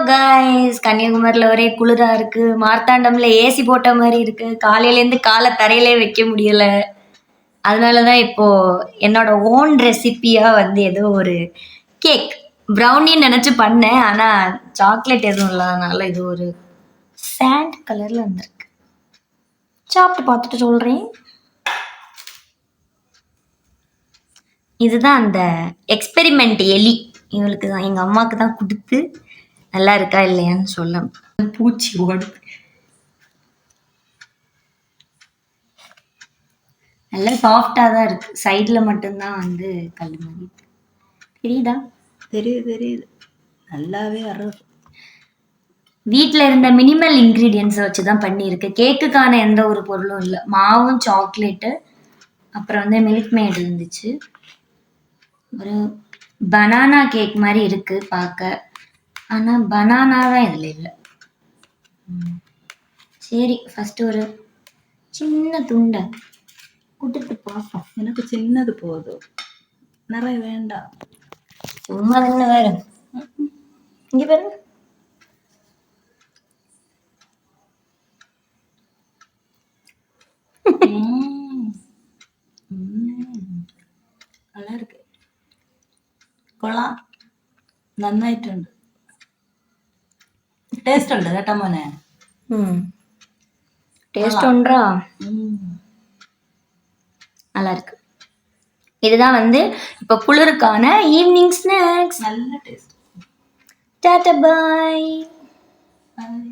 Guys, கன்னியாகுமரியில ஒரே குளிரா இருக்கு. மார்த்தாண்டம்ல ஏசி போட்ட மாதிரி இருக்கு. காலையில இருந்து காலை தரையிலே வைக்க முடியல. அதனாலதான் இப்போ என்னோட ஓன் ரெசிபியா வந்து ஏதோ ஒரு கேக் ப்ரௌனின்னு நினைச்சு பண்ணேன். ஆனா சாக்லேட் எதுவும் இல்லாதனால இது ஒரு சாண்ட் கலர்ல வந்திருக்கு. சாப்பிட்டு பார்த்துட்டு சொல்றேன். இதுதான் அந்த எக்ஸ்பெரிமெண்ட் எலி. இவளுக்கு தான், எங்க அம்மாவுக்கு தான் கொடுத்து நல்லா இருக்கா இல்லையான்னு சொல்ல. பூச்சி ஓடுது. நல்லா சாஃப்டா தான் இருக்கு. சைட்ல மட்டும்தான் வந்து கல் மாதிரி தெரியுதா? தெரியுது நல்லாவே வர்றது. வீட்டில் இருந்த மினிமல் இன்க்ரீடியன்ஸை வச்சு தான் பண்ணியிருக்கு. கேக்குக்கான எந்த ஒரு பொருளும் இல்லை. மாவும் சாக்லேட்டு, அப்புறம் வந்து மில்க் மேட் இருந்துச்சு. ஒரு பனானா கேக் மாதிரி இருக்கு பார்க்க. ஆனால் பனானா தான் இதில் இல்லை. சரி, ஃபர்ஸ்ட் ஒரு சின்ன துண்டை கொடுத்து பார்ப்போம். எனக்கு சின்னது போதும், நிறைய வேண்டாம். சும்மா தானே வேற. இங்கே பாருங்க. நல்லா இருக்கு. കൊള്ളാം, നന്നായിട്ടുണ്ട്. ടേസ്റ്റ് ഉണ്ട് കേട്ടോ മോനെ. டேஸ்ட் ஒன்றா நல்லா இருக்கு. இதுதான் வந்து இப்போ குளிருக்கான ஈவினிங் ஸ்நாக்ஸ். நல்ல டேஸ்ட். டாடா பாய். பாய்.